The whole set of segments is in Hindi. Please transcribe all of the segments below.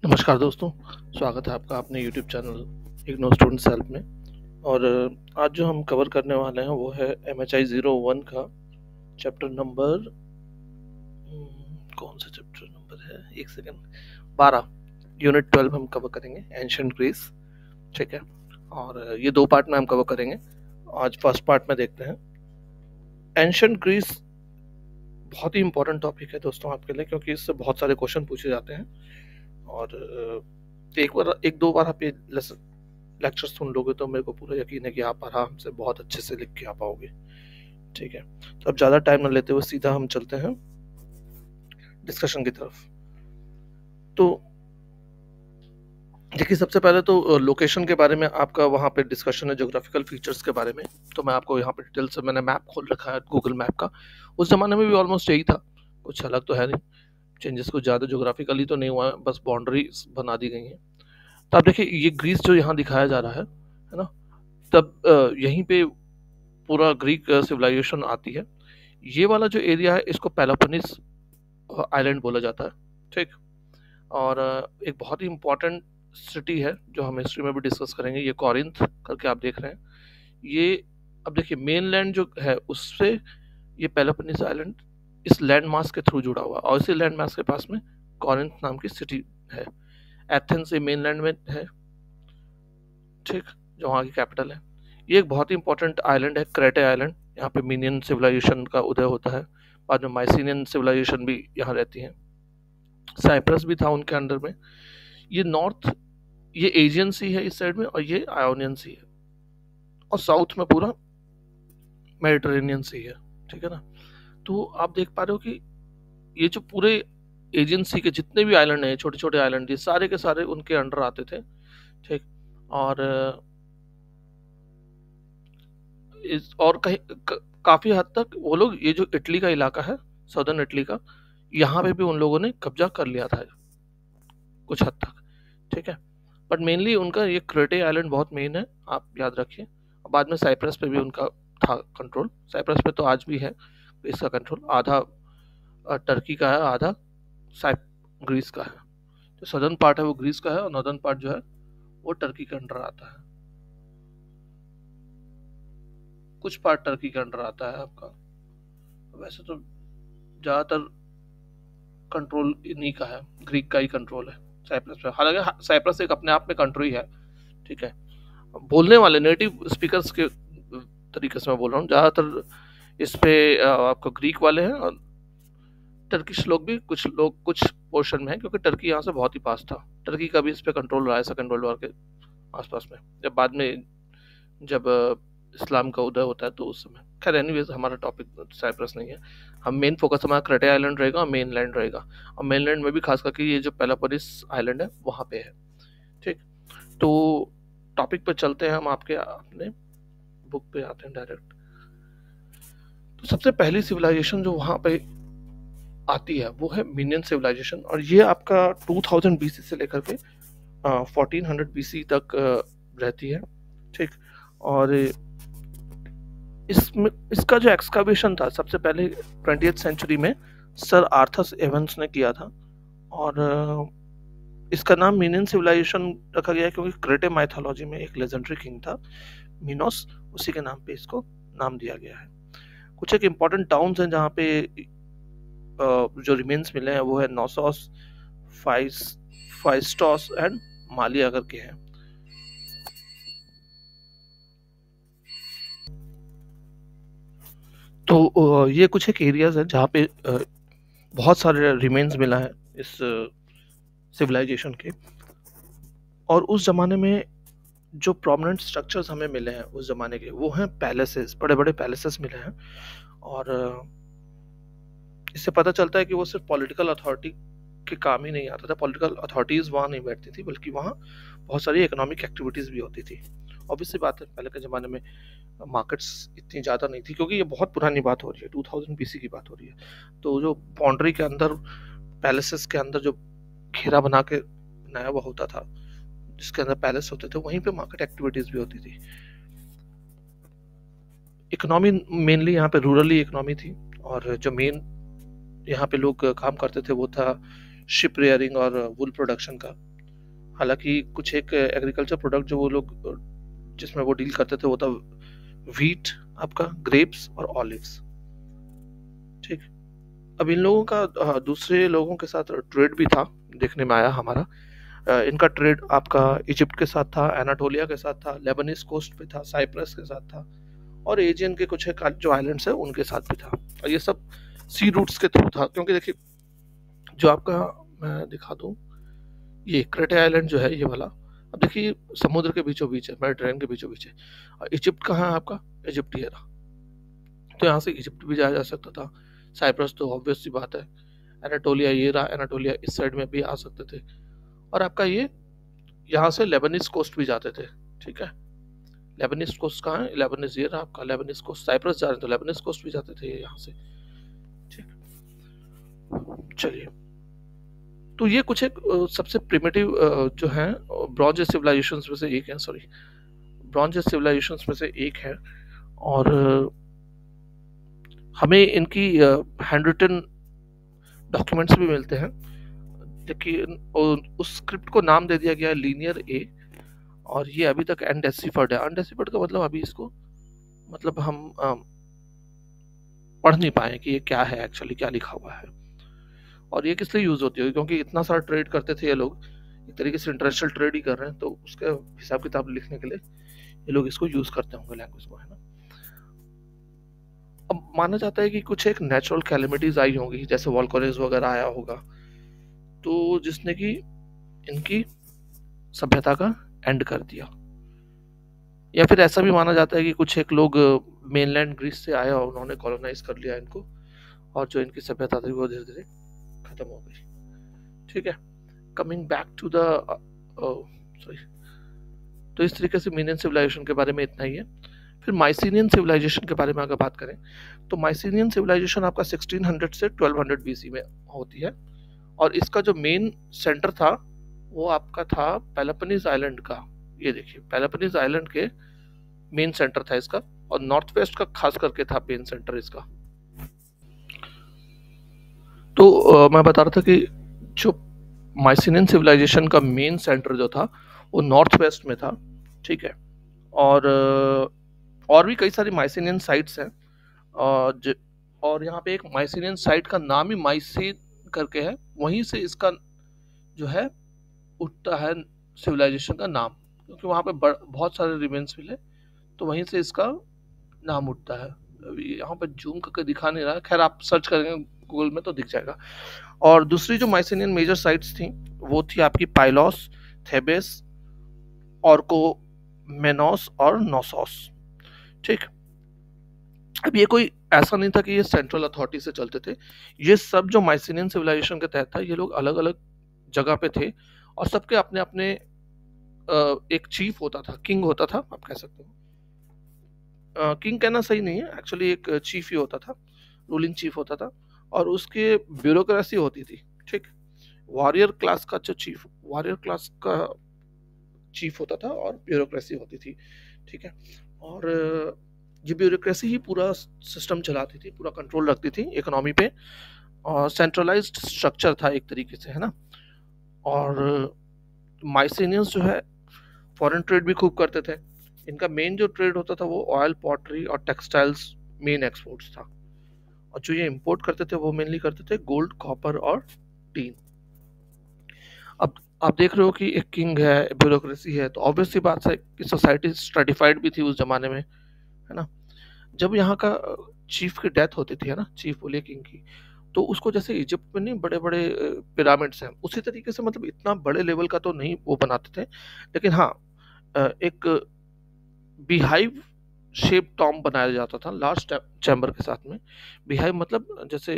नमस्कार दोस्तों, स्वागत है आपका अपने YouTube channel IGNOU students help में। और आज जो हम कवर करने वाले हैं वो है MHI 01 का चैप्टर नंबर कौन सा चैप्टर नंबर है, एक सेकेंड, 12, यूनिट 12 हम कवर करेंगे, एंशिएंट ग्रीस। ठीक है, और ये दो पार्ट में हम कवर करेंगे। आज फर्स्ट पार्ट में देखते हैं। एंशिएंट ग्रीस बहुत ही इंपॉर्टेंट टॉपिक है दोस्तों आपके लिए, क्योंकि इससे बहुत सारे क्वेश्चन पूछे जाते हैं। और एक दो बार आप ये लेक्चर सुन लोगे तो मेरे को पूरा यकीन है कि आप आराम से बहुत अच्छे से लिख के आ पाओगे। ठीक है, तो अब ज़्यादा टाइम न लेते हुए सीधा हम चलते हैं डिस्कशन की तरफ। तो देखिए, सबसे पहले तो लोकेशन के बारे में आपका वहाँ पे डिस्कशन है, ज्योग्राफिकल फीचर्स के बारे में। तो मैं आपको यहाँ पे डिटेल से मैंने मैप खोल रखा है गूगल मैप का। उस ज़माने में भी ऑलमोस्ट यही था, कुछ अलग तो है नहीं, चेंजेस कुछ ज़्यादा ज्योग्राफिकली तो नहीं हुआ है, बस बाउंड्रीज बना दी गई हैं। तो आप देखिए, ये ग्रीस जो यहाँ दिखाया जा रहा है ना, तब यहीं पे पूरा ग्रीक सिविलाइजेशन आती है। ये वाला जो एरिया है इसको पेलोपोनेस आइलैंड बोला जाता है। ठीक, और एक बहुत ही इम्पोर्टेंट सिटी है जो हम हिस्ट्री में भी डिस्कस करेंगे, ये कॉरिंथ करके आप देख रहे हैं। ये अब देखिए, मेनलैंड जो है उससे ये पेलोपोनेस आइलैंड इस लैंड मास के थ्रू जुड़ा हुआ है, और इसी लैंड मास के पास में कॉरिंथ नाम की सिटी है। एथेंस से मेनलैंड में है, ठीक, जो वहाँ की कैपिटल है। ये एक बहुत ही इंपॉर्टेंट आइलैंड है, क्रेटे आइलैंड। यहाँ पे मिनियन सिविलाइजेशन का उदय होता है, बाद में माइसिनियन सिविलाइजेशन भी यहाँ रहती है। साइप्रस भी था उनके अंडर में। ये नॉर्थ, ये एशियन सी है इस साइड में, और ये आयोनियन सी है, और साउथ में पूरा मेडिटेरेनियन सी है। ठीक है ना। तो आप देख पा रहे हो कि ये जो पूरे एशियन सी के जितने भी आइलैंड हैं, छोटे छोटे आइलैंड, ये सारे के सारे उनके अंडर आते थे। ठीक, और कहीं काफी हद तक वो लोग, ये जो इटली का इलाका है, सदर्न इटली का, यहाँ पे भी उन लोगों ने कब्जा कर लिया था कुछ हद तक। ठीक है, बट मेनली उनका ये क्रेटे आइलैंड बहुत मेन है, आप याद रखिए। बाद में साइप्रस पे भी उनका था कंट्रोल। साइप्रस पे तो आज भी है इसका कंट्रोल, आधा टर्की का है, आधा ग्रीस का है। जो सदर्न पार्ट है वो ग्रीस का है, और नॉर्दर्न पार्ट जो है वो टर्की के अंडर आता है। कुछ पार्ट टर्की के अंडर आता है आपका। वैसे तो ज़्यादातर कंट्रोल इन्हीं का है, ग्रीक का ही कंट्रोल है साइप्रस पे। हालांकि साइप्रस एक अपने आप में कंट्री है। ठीक है, बोलने वाले नेटिव स्पीकर्स के तरीके से मैं बोल रहा हूँ, ज़्यादातर इस पे आपको ग्रीक वाले हैं, और टर्किश लोग भी, कुछ लोग कुछ पोर्शन में है, क्योंकि टर्की यहाँ से बहुत ही पास था। टर्की का भी इस पे कंट्रोल रहा है सेकेंड वर्ल्ड वॉर के आसपास में, जब बाद में जब इस्लाम का उदय होता है तो उस समय। खैर एनीवेज, हमारा टॉपिक साइप्रस नहीं है। हम मेन फोकस हमारा क्रेटे आइलैंड रहेगा और मेन लैंड रहेगा, और मेन लैंड में भी खास करके ये जो पेलोपोनेस आइलैंड है वहाँ पे है। ठीक, तो टॉपिक पे चलते हैं हम, आपके अपने बुक पे आते हैं डायरेक्ट। तो सबसे पहली सिविलाइजेशन जो वहाँ पे आती है वो है मिनियन सिविलाइजेशन, और ये आपका 2000 BC से लेकर के 1400 BC तक रहती है। ठीक, और इसका जो एक्सकावेशन था सबसे पहले 20th सेंचुरी में सर आर्थर एवंस ने किया था, और इसका नाम मिनियन सिविलाइजेशन रखा गया है क्योंकि क्रेटे माइथोलॉजी में एक लेजेंडरी किंग था मिनोस, उसी के नाम पे इसको नाम दिया गया है। कुछ एक इम्पोर्टेंट टाउन्स हैं जहाँ पे जो रिमेन्स मिले हैं वो है नोसोस, फाइस्टोस एंड मालिया करके हैं। तो ये कुछ एक एरियाज है जहाँ पे बहुत सारे रिमेन्स मिला है इस सिविलाइजेशन के। और उस ज़माने में जो प्रोमिनेंट स्ट्रक्चर्स हमें मिले हैं उस ज़माने के, वो हैं पैलेसेस, बड़े बड़े पैलेसेस मिले हैं। और इससे पता चलता है कि वो सिर्फ पॉलिटिकल अथॉरिटी के काम ही नहीं आता था, पॉलिटिकल अथॉरिटीज़ वहाँ नहीं बैठती थी, बल्कि वहाँ बहुत सारी इकोनॉमिक एक्टिविटीज़ भी होती थी। ऑब्वियसली बात है, पहले के ज़माने में मार्केट्स इतनी ज़्यादा नहीं थी, क्योंकि ये बहुत पुरानी बात हो रही है, 2000 BC की बात हो रही है। तो जो बाउंड्री के अंदर, पैलेसेस के अंदर जो घेरा बना के बनाया हुआ होता था, जिसके अंदर पैलेस होते थे, वहीं पे मार्केट एक्टिविटीज़ भी होती थी। इकोनॉमी मेनली यहाँ पे रूरली इकोनॉमी थी, और जो मेन यहाँ पे लोग काम करते थे वो था शिप रेयरिंग और वुल प्रोडक्शन का। हालांकि कुछ एक एग्रीकल्चर प्रोडक्ट जो वो लोग जिसमें वो डील करते थे वो था व्हीट, आपका ग्रेप्स और ऑलिव्स। ठीक। अब इन लोगों का दूसरे लोगों के साथ ट्रेड भी था, देखने में आया हमारा। इनका ट्रेड आपका इजिप्ट के साथ था, एनाटोलिया के साथ था, लेबनीज कोस्ट पे था, साइप्रस के साथ था, और एशियन के कुछ एक जो आइलैंड्स है उनके साथ भी था। और ये सब सी रूट्स के थ्रू था, क्योंकि देखिए जो आपका, मैं दिखा दूं, ये क्रेटे आइलैंड जो है ये वाला, अब देखिए समुद्र के बीचों बीच है, मेडिटेरेनियन के बीचों बीच है। और इजिप्ट कहाँ है आपका? इजिप्ट ये रहा। तो यहाँ से इजिप्ट भी जाया जा सकता था। साइप्रस तो ऑब्वियस सी बात है। एनाटोलिया ये रहा, एनाटोलिया इस साइड में भी आ सकते थे। और आपका ये यहाँ से लेबनीज कोस्ट भी जाते थे। ठीक है, लेबनीज कोस्ट कहाँ है? लेबनीज ये रहा आपका, लेबनीज कोस्ट। साइप्रस जा रहे तो लेबनीज कोस्ट भी जाते थे यहाँ से। ठीक, चलिए। तो ये कुछ एक सबसे प्रिमिटिव जो है ब्रॉन्ज सिविलाइजेशंस में से एक है, सॉरी, ब्रॉन्ज सिविलाइजेशंस में से एक है। और हमें इनकी हैंड रिटन डॉक्यूमेंट्स भी मिलते हैं, लेकिन उस स्क्रिप्ट को नाम दे दिया गया है लीनियर ए, और ये अभी तक अनडेसिफर्ड है। अनडेसिफर्ड का मतलब अभी इसको, मतलब हम पढ़ नहीं पाए कि ये क्या है, एक्चुअली क्या लिखा हुआ है। और ये किस लिए यूज होती है? क्योंकि इतना सारा ट्रेड करते थे ये लोग, एक तरीके से इंटरनेशनल ट्रेड ही कर रहे हैं, तो उसके हिसाब किताब लिखने के लिए ये लोग इसको यूज करते होंगे, लैंग्वेज को, है ना। अब माना जाता है कि कुछ एक नेचुरल कैलेमिटीज आई होंगी, जैसे वॉल्केनोज वगैरह आया होगा, तो जिसने कि इनकी सभ्यता का एंड कर दिया। या फिर ऐसा भी माना जाता है कि कुछ एक लोग मेनलैंड ग्रीस से आए और उन्होंने कॉलोनाइज कर लिया इनको, और जो इनकी सभ्यता थी वो धीरे धीरे खत्म हो गई। ठीक है, coming back to the, sorry, तो इस तरीके से मीनियन सिविलाइजेशन के बारे में इतना ही है। फिर माइसीनियन सिविलाइजेशन के बारे में अगर बात करें, तो माइसीनियन सिविलाइजेशन आपका 1600 से 1200 बीसी में होती है, और इसका जो मेन सेंटर था वो आपका था पेलोपोनेस आइलैंड का। ये देखिए, पेलोपोनेस आइलैंड के मेन सेंटर था इसका, और नॉर्थ वेस्ट का खास करके था मेन सेंटर इसका। तो मैं बता रहा था कि जो माइसीनियन सिविलाइजेशन का मेन सेंटर जो था वो नॉर्थ वेस्ट में था। ठीक है, और भी कई सारी माइसीनियन साइट्स हैं, और यहाँ पे एक माइसीनियन साइट का नाम ही माइसीन करके है, वहीं से इसका जो है उठता है सिविलाइजेशन का नाम, क्योंकि वहाँ पे बहुत सारे रिमेन्स मिले, तो वहीं से इसका नाम उठता है। अभी यहाँ पे जूम करके दिखा नहीं रहा, खैर आप सर्च करेंगे गूगल में तो दिख जाएगा। और दूसरी जो माइसीनियन मेजर साइट्स थी वो थी आपकी पाइलोस, थेबेस, ऑर्कोमेनोस और नोसोस। ठीक, अब ये कोई ऐसा नहीं था कि ये सेंट्रल अथॉरिटी से चलते थे, ये सब जो माइसीनियन सिविलाइजेशन के तहत था ये लोग अलग अलग जगह पे थे, और सबके अपने अपने एक चीफ होता था, किंग होता था, आप कह सकते हो। किंग कहना सही नहीं है, एक्चुअली एक चीफ ही होता था, रूलिंग चीफ होता था, और उसके ब्यूरोक्रेसी होती थी। ठीक, वॉरियर क्लास का जो चीफ, वॉरियर क्लास का चीफ होता था, और ब्यूरोक्रेसी होती थी। ठीक है, और ये ब्यूरोक्रेसी ही पूरा सिस्टम चलाती थी, पूरा कंट्रोल रखती थी इकोनॉमी पे, और सेंट्रलाइज्ड स्ट्रक्चर था एक तरीके से, है ना। और माइसीनियंस जो है फॉरेन ट्रेड भी खूब करते थे। इनका मेन जो ट्रेड होता था वो ऑयल, पॉटरी और टेक्सटाइल्स मेन एक्सपोर्ट्स था, और जो ये इंपोर्ट करते थे वो मेनली करते थे गोल्ड, कॉपर और टीन। अब आप देख रहे हो कि एक किंग है, ब्यूरोक्रेसी है, तो ऑब्वियस सी बात है कि सोसाइटी स्ट्रेटिफाइड भी थी उस जमाने में, है ना। जब यहाँ का चीफ की डेथ होती थी, है ना, चीफ बोलिए किंग की, तो उसको जैसे इजिप्ट में नहीं बड़े बड़े पिरामिड्स हैं, उसी तरीके से, मतलब इतना बड़े लेवल का तो नहीं वो बनाते थे, लेकिन हाँ एक बीहाइव शेप टॉम बनाया जाता था लास्ट चैम्बर के साथ में। बीहाइव मतलब जैसे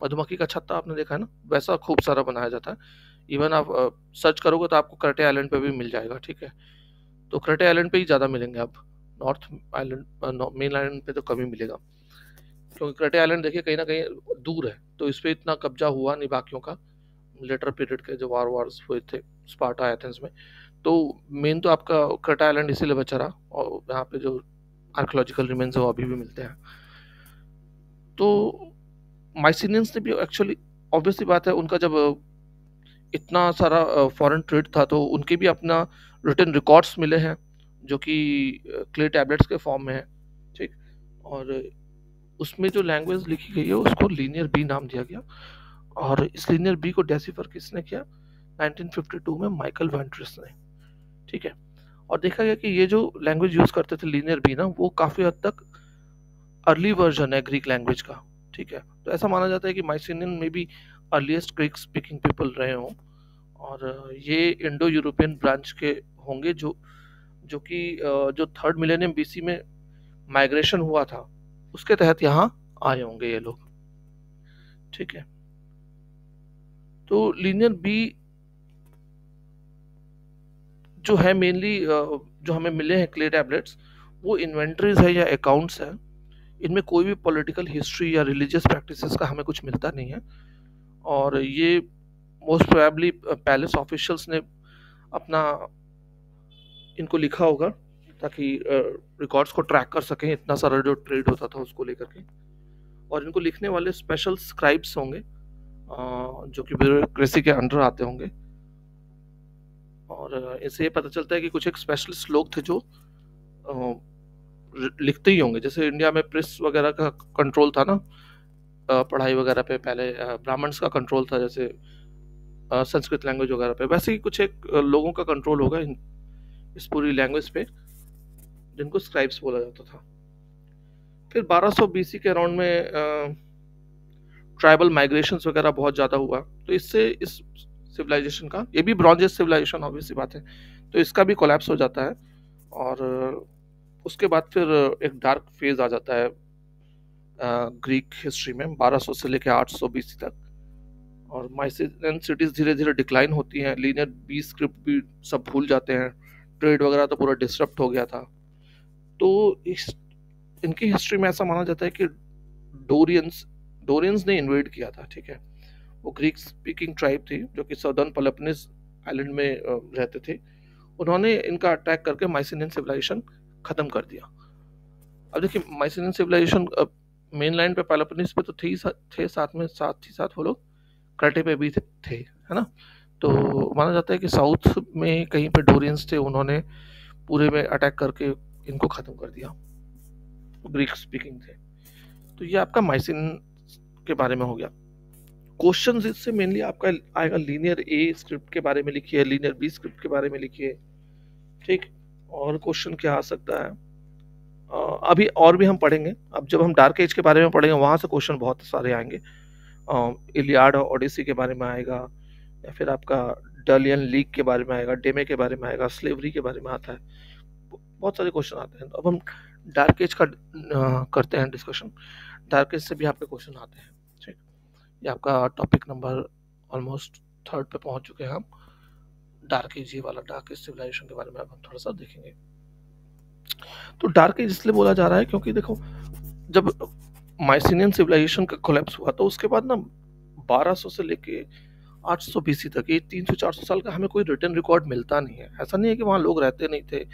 मधुमक्खी का छत्ता आपने देखा है ना, वैसा खूब सारा बनाया जाता है। इवन आप सर्च करोगे तो आपको क्रेटे आइलैंड पे भी मिल जाएगा। ठीक है, तो क्रेटे आइलैंड पे ही ज़्यादा मिलेंगे आप, नॉर्थ आइलैंड, मेन आइलैंड पे तो कम ही मिलेगा, क्योंकि क्रेटे आइलैंड देखिए कहीं ना कहीं दूर है, तो इस पर इतना कब्जा हुआ नहीं बाकियों का, लेटर पीरियड के जो वार्स हुए थे स्पार्टा एथेंस में। तो मेन तो आपका क्रेटा आइलैंड इसीलिए बचा रहा, और यहाँ पे जो आर्कोलॉजिकल रिमेन्स है वो अभी भी मिलते हैं। तो माइसीनियंस ने भी एक्चुअली, ऑब्वियसली बात है, उनका जब इतना सारा फॉरेन ट्रेड था, तो उनके भी अपना रिटन रिकॉर्ड्स मिले हैं जो कि क्ले टैबलेट्स के फॉर्म में है, ठीक। और उसमें जो लैंग्वेज लिखी गई है उसको लीनियर बी नाम दिया गया, और इस लीनियर बी को डेसिफर किसने किया? 1952 में माइकल वेंट्रिस ने, ठीक है। और देखा गया कि ये जो लैंग्वेज यूज करते थे लीनियर बी ना, वो काफी हद तक अर्ली वर्जन है ग्रीक लैंग्वेज का, ठीक है। तो ऐसा माना जाता है कि माइसिनियन में भी अर्लीस्ट ग्रीक स्पीकिंग पीपल रहे हों, और ये इंडो यूरोपियन ब्रांच के होंगे जो कि जो थर्ड मिलेनियम बीसी में माइग्रेशन हुआ था उसके तहत यहाँ आए होंगे ये लोग, ठीक है। तो लीनियर बी जो है मेनली जो हमें मिले हैं क्ले टैबलेट्स, वो इन्वेंटरीज है या अकाउंट्स है। इनमें कोई भी पॉलिटिकल हिस्ट्री या रिलीजियस प्रैक्टिसेस का हमें कुछ मिलता नहीं है, और ये मोस्ट प्रोबेबली पैलेस ऑफिशियल्स ने अपना इनको लिखा होगा ताकि रिकॉर्ड्स को ट्रैक कर सकें, इतना सारा जो ट्रेड होता था उसको लेकर के। और इनको लिखने वाले स्पेशल स्क्राइब्स होंगे जो कि ब्यूरोक्रेसी के अंडर आते होंगे, और इससे ये पता चलता है कि कुछ एक स्पेशलिस्ट लोग थे जो लिखते ही होंगे। जैसे इंडिया में प्रेस वगैरह का कंट्रोल था ना, पढ़ाई वगैरह पे पहले ब्राह्मण्स का कंट्रोल था, जैसे संस्कृत लैंग्वेज वगैरह पे, वैसे ही कुछ एक लोगों का कंट्रोल होगा इस पूरी लैंग्वेज पे, जिनको स्क्राइब्स बोला जाता था। फिर 1200 बीसी के अराउंड में ट्राइबल माइग्रेशंस वगैरह बहुत ज़्यादा हुआ, तो इससे इस सिविलाइजेशन का, ये भी ब्रॉन्ज एज सिविलाइजेशन ऑब्वियस सी बात है, तो इसका भी कोलैप्स हो जाता है। और उसके बाद फिर एक डार्क फेज आ जाता है ग्रीक हिस्ट्री में 1200 से लेकर 800 बीसी तक, और माइसिनियन सिटीज धीरे धीरे डिक्लाइन होती हैं, लीनियर बी स्क्रिप्ट भी सब भूल जाते हैं, ट्रेड वगैरह तो पूरा डिस्टर्ब हो गया था। तो इनकी हिस्ट्री में ऐसा माना जाता है कि डोरियंस ने इन्वेड किया था, ठीक है। वो ग्रीक स्पीकिंग ट्राइब थी जो कि सदर्न पेलोपोनेस आइलैंड में रहते थे। उन्होंने इनका अटैक करके माइसिनियन सिविलाइजेशन खत्म कर दिया। अब देखिए, माइसिनियन सिविलाइजेशन मेन लाइन पे पेलोपोनेस पे तो थे साथ ही साथ वो लोग क्रेटे पे भी थे, है ना। तो माना जाता है कि साउथ में कहीं पे डोरियंस थे, उन्होंने पूरे में अटैक करके इनको खत्म कर दिया, ग्रीक स्पीकिंग थे। तो ये आपका माइसिन के बारे में हो गया। क्वेश्चंस इससे मेनली आपका आएगा लीनियर ए स्क्रिप्ट के बारे में लिखिए, लीनियर बी स्क्रिप्ट के बारे में लिखिए, ठीक। और क्वेश्चन क्या आ सकता है अभी और भी हम पढ़ेंगे। अब जब हम डार्क एज के बारे में पढ़ेंगे वहां से क्वेश्चन बहुत सारे आएंगे। इलियाड और ओडिसी के बारे में आएगा, या फिर आपका डलियन लीग के बारे में आएगा, डेमे के बारे में आएगा, स्लेवरी के बारे में आता है, बहुत सारे क्वेश्चन आते हैं। तो अब हम डार्क एज का करते हैं डिस्कशन। डार्क एज से भी आपके क्वेश्चन आते हैं, ठीक। ये आपका टॉपिक नंबर ऑलमोस्ट 3rd पे पहुंच चुके हैं हम। डार्क एज, ये वाला डार्क एज सिविलाइजेशन के बारे में अब हम थोड़ा सा देखेंगे। तो डार्क एज इसलिए बोला जा रहा है क्योंकि देखो, जब माइसिनियन सिविलाइजेशन का कोलैप्स हुआ तो उसके बाद ना 1200 से लेके 800 बीसी तक, ये 300-400 साल का हमें कोई रिटन रिकॉर्ड मिलता नहीं है। ऐसा नहीं है कि वहाँ लोग रहते नहीं थे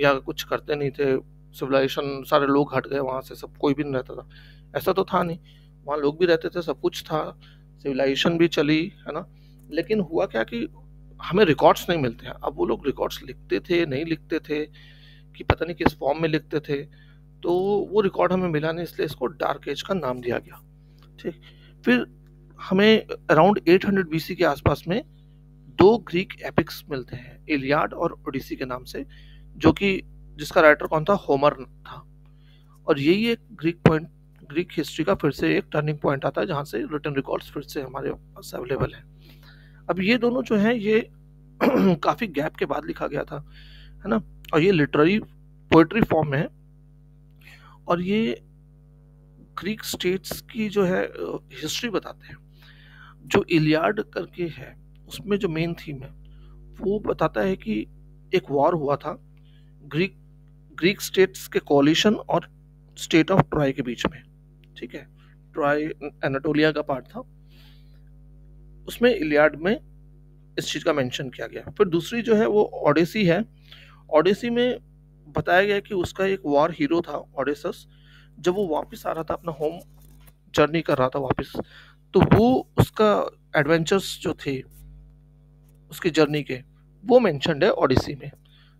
या कुछ करते नहीं थे, सिविलाइजेशन सारे लोग हट गए वहाँ से, सब कोई भी नहीं रहता था, ऐसा तो था नहीं। वहाँ लोग भी रहते थे, सब कुछ था, सिविलाइजेशन भी चली, है ना। लेकिन हुआ क्या कि हमें रिकॉर्ड्स नहीं मिलते हैं। अब वो लोग रिकॉर्ड्स लिखते थे, नहीं लिखते थे, कि पता नहीं किस फॉर्म में लिखते थे, तो वो रिकॉर्ड हमें मिला नहीं, इसलिए इसको डार्क एज का नाम दिया गया, ठीक। फिर हमें अराउंड 800 बीसी के आसपास में 2 ग्रीक एपिक्स मिलते हैं, इलियाड और ओडिसी के नाम से, जो कि जिसका राइटर कौन था? होमर था। और यही एक ग्रीक हिस्ट्री का फिर से एक टर्निंग पॉइंट आता है जहां से रिटन रिकॉर्ड्स फिर से हमारे पास अवेलेबल है। अब ये दोनों जो हैं ये काफी गैप के बाद लिखा गया था, है ना, और ये लिटरेरी पोएट्री फॉर्म में है, और ये ग्रीक स्टेट्स की जो है हिस्ट्री बताते हैं। जो इलियाड करके है उसमें जो मेन थीम है वो बताता है कि एक वॉर हुआ था ग्रीक स्टेट्स के कोलिशन और स्टेट ऑफ ट्रॉय के बीच में, ठीक है। ट्रॉय एनाटोलिया का पार्ट था, उसमें इलियाड में इस चीज का मेंशन किया गया। फिर दूसरी जो है वो ओडेसी है। ओडेसी में बताया गया कि उसका एक वॉर हीरो था ओडेसस, जब वो वापस आ रहा था, अपना होम जर्नी कर रहा था वापस, तो वो उसका एडवेंचर्स जो थे उसकी जर्नी के, वो मेंशन्ड है ओडिसी में।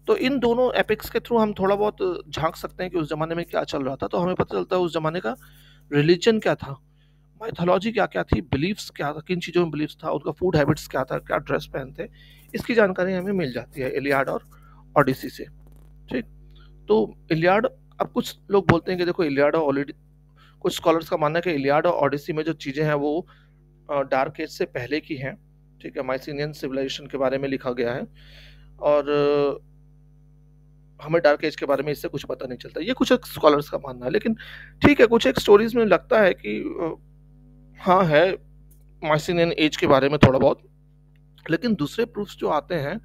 तो इन दोनों एपिक्स के थ्रू हम थोड़ा बहुत झांक सकते हैं कि उस जमाने में क्या चल रहा था, तो हमें पता चलता है उस जमाने का रिलीजन क्या था, माइथोलॉजी क्या क्या थी, बिलीफ्स क्या था, किन चीज़ों में बिलीफ्स था, उनका फूड हैबिट्स क्या था, क्या ड्रेस पहनते, इसकी जानकारी हमें मिल जाती है इलियाड और ओडिसी से। ठीक, तो इलियाड, अब कुछ लोग बोलते हैं कि देखो इलियाड और ऑलरेडी, कुछ स्कॉलर्स का मानना है कि इलियाड और ओडिसी में जो चीज़ें हैं वो डार्क एज से पहले की हैं। ठीक है, माइसिनियन सिविलाइजेशन के बारे में लिखा गया है, और हमें डार्क एज के बारे में इससे कुछ पता नहीं चलता। ये कुछ एक स्कॉलर्स का मानना है, लेकिन ठीक है, कुछ एक स्टोरीज में लगता है कि हाँ है माइसिनियन एज के बारे में थोड़ा बहुत, लेकिन दूसरे प्रूफ्स जो आते हैं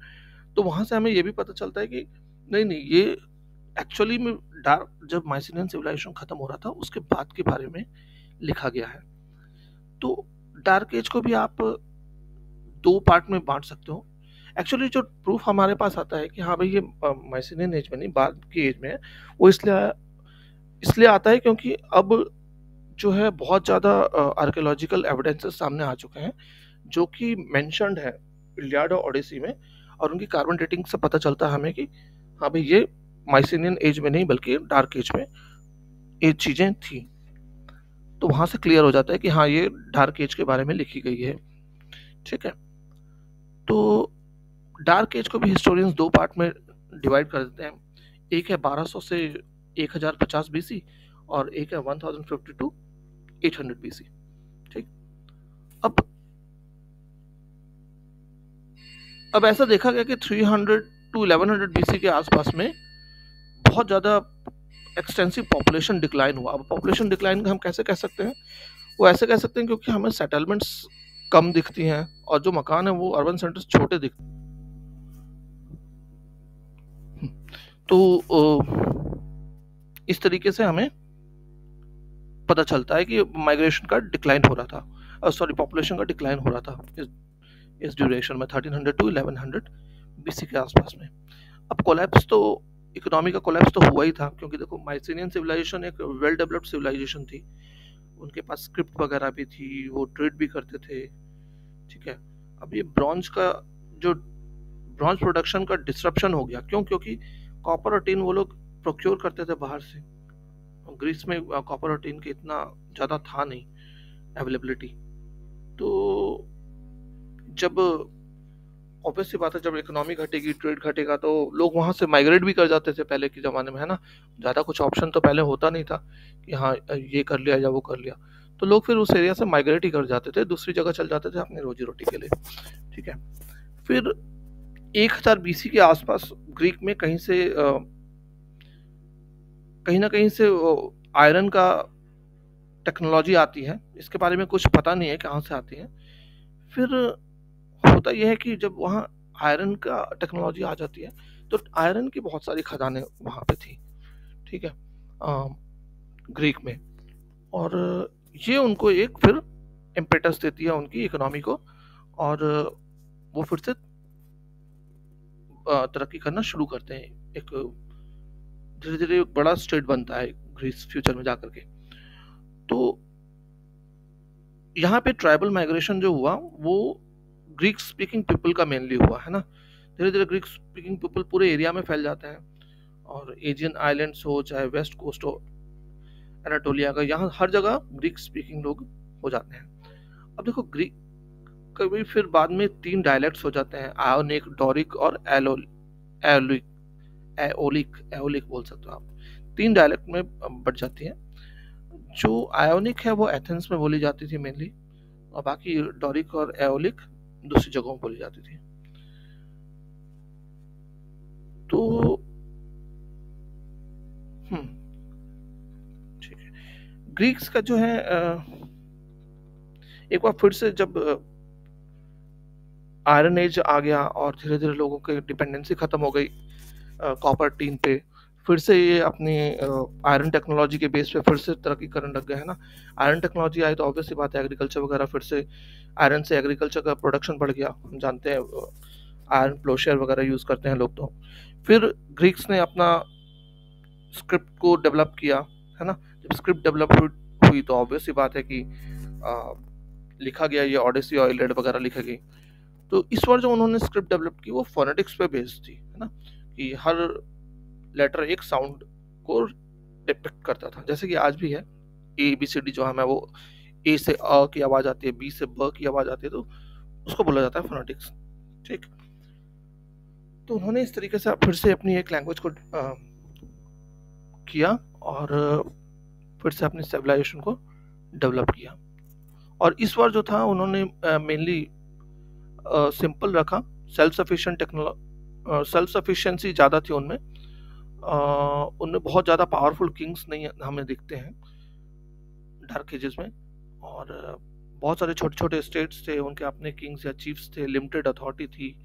तो वहां से हमें ये भी पता चलता है कि नहीं नहीं, ये एक्चुअली में डार्क, जब माइसिनियन सिविलाइजेशन खत्म हो रहा था उसके बाद के बारे में लिखा गया है। तो डार्क एज को भी आप दो पार्ट में बांट सकते हो। एक्चुअली जो प्रूफ हमारे पास आता है कि हाँ भाई ये माइसिनियन एज में नहीं, बाद की एज में है, वो इसलिए इसलिए आता है क्योंकि अब जो है बहुत ज़्यादा आर्कियोलॉजिकल एविडेंसेस सामने आ चुके हैं जो कि मेंशन्ड है इलियाड और ओडिसी में, और उनकी कार्बन डेटिंग से पता चलता है हमें कि हाँ भाई ये माइसिनियन एज में नहीं बल्कि डार्क एज में ये चीज़ें थी। तो वहाँ से क्लियर हो जाता है कि हाँ ये डार्क एज के बारे में लिखी गई है। ठीक है, तो डार्क एज को भी हिस्टोरियंस दो पार्ट में डिवाइड कर देते हैं। एक है 1200 से 1050 बीसी, और एक है 1050 टू 800 बीसी। ठीक, अब ऐसा देखा गया कि 300 टू 1100 बीसी के आसपास में बहुत ज़्यादा एक्सटेंसिव पॉपुलेशन डिक्लाइन हुआ। अब पॉपुलेशन डिक्लाइन हम कैसे कह सकते हैं? वो ऐसे कह सकते हैं क्योंकि हमें सेटलमेंट्स कम दिखती हैं और जो मकान है वो अर्बन सेंटर्स छोटे दिखते हैं। तो इस तरीके से हमें पता चलता है कि माइग्रेशन का डिक्लाइन हो रहा था, सॉरी पॉपुलेशन का डिक्लाइन हो रहा था इस ड्यूरेशन में 1300 टू 1100 बीसी के आसपास में। अब कोलैप्स तो, इकोनॉमी का कोलैप्स तो हुआ ही था, क्योंकि देखो माइसिनियन सिविलाइजेशन एक वेल डेवलप्ड सिविलाइजेशन थी, उनके पास स्क्रिप्ट वगैरह भी थी, वो ट्रेड भी करते थे। ठीक है, अब ये ब्रॉन्ज प्रोडक्शन का डिसरप्शन हो गया। क्यों? क्योंकि कॉपर और टिन वो लोग प्रोक्योर करते थे बाहर से, ग्रीस में कॉपर और टिन के इतना ज़्यादा था नहीं अवेलेबिलिटी। तो जब ऑब्वियस सी बात है, जब इकोनॉमी घटेगी, ट्रेड घटेगा, तो लोग वहाँ से माइग्रेट भी कर जाते थे पहले के ज़माने में, है ना। ज़्यादा कुछ ऑप्शन तो पहले होता नहीं था कि हाँ ये कर लिया या वो कर लिया, तो लोग फिर उस एरिया से माइग्रेट ही कर जाते थे, दूसरी जगह चल जाते थे अपनी रोजी रोटी के लिए। ठीक है, फिर 1000 बीसी के आसपास ग्रीक में कहीं ना कहीं से आयरन का टेक्नोलॉजी आती है। इसके बारे में कुछ पता नहीं है कहाँ से आती है। फिर होता यह है कि जब वहाँ आयरन का टेक्नोलॉजी आ जाती है तो आयरन की बहुत सारी खदानें वहाँ पे थी। ठीक है, ग्रीक में, और ये उनको एक फिर इम्पेटस देती है उनकी इकोनॉमी को, और वो फिर से तरक्की करना शुरू करते हैं। एक धीरे धीरे बड़ा स्टेट बनता है ग्रीस फ्यूचर में जाकर के। तो यहाँ पे ट्राइबल माइग्रेशन जो हुआ वो ग्रीक स्पीकिंग पीपल का मेनली हुआ, है ना। धीरे धीरे ग्रीक स्पीकिंग पीपल पूरे एरिया में फैल जाते हैं, और एजियन आइलैंड्स हो चाहे वेस्ट कोस्ट हो एनाटोलिया का, यहाँ हर जगह ग्रीक स्पीकिंग लोग हो जाते हैं। अब देखो ग्रीक कभी फिर बाद में 3 डायलेक्ट्स हो जाते हैं, आयोनिक, डोरिक और एओलिक एओलिक बोल सकते हो आप। 3 डायलेक्ट में बढ़ जाती है। जो आयोनिक है वो एथेंस में बोली जाती थी मेनली, और बाकी डोरिक और एओलिक दूसरी जगहों पर बोली जाती थी। तो ठीक है, ग्रीक्स का जो है एक बार फिर से जब आयरन एज आ गया और धीरे धीरे लोगों की डिपेंडेंसी खत्म हो गई कॉपर टीन पे, फिर से ये अपनी आयरन टेक्नोलॉजी के बेस पे फिर से तरक्की करने लग गए, है ना। आयरन टेक्नोलॉजी आई तो ऑब्वियस सी बात है एग्रीकल्चर वगैरह, फिर से आयरन से एग्रीकल्चर का प्रोडक्शन बढ़ गया। हम जानते हैं आयरन प्लोशेयर वगैरह यूज़ करते हैं लोग। तो फिर ग्रीक्स ने अपना स्क्रिप्ट को डेवलप किया, है ना। जब स्क्रिप्ट डेवलप हुई तो ऑब्वियस सी बात है कि लिखा गया ये ओडिसी और इलियड वगैरह लिखा गई। तो इस बार जो उन्होंने स्क्रिप्ट डेवलप की वो फोनेटिक्स पे बेस्ड थी, है ना, कि हर लेटर एक साउंड को डिपिक्ट करता था, जैसे कि आज भी है ABCD जो हमें वो ए से अ की आवाज आती है, बी से ब की आवाज आती है, तो उसको बोला जाता है फोनेटिक्स। ठीक, तो उन्होंने इस तरीके से फिर से अपनी एक लैंग्वेज को किया और फिर से अपनी सिविलाइजेशन को डेवलप किया। और इस बार जो था उन्होंने मेनली सिंपल रखा, सेल्फ सफिशिएंसी ज़्यादा थी उनमें। उनमें बहुत ज़्यादा पावरफुल किंग्स नहीं हमें दिखते हैं डार्क एजेस में, और बहुत सारे छोटे छोटे स्टेट्स थे, उनके अपने किंग्स या चीफ्स थे, लिमिटेड अथॉरिटी थी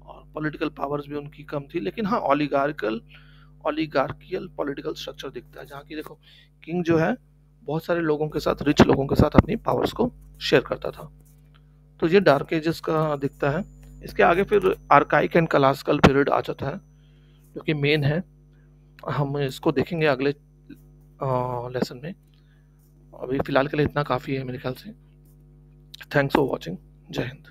और पॉलिटिकल पावर्स भी उनकी कम थी। लेकिन हाँ, ओलिगार्कियल पॉलिटिकल स्ट्रक्चर दिखता है, जहाँ की देखो किंग जो है बहुत सारे लोगों के साथ, रिच लोगों के साथ अपनी पावर्स को शेयर करता था। तो ये डार्क एजेस का दिखता है। इसके आगे फिर आर्काइक एंड क्लासिकल पीरियड आ जाता है, जो कि मेन है, हम इसको देखेंगे अगले लेसन में। अभी फिलहाल के लिए इतना काफ़ी है मेरे ख्याल से। Thanks for watching. जय हिंद।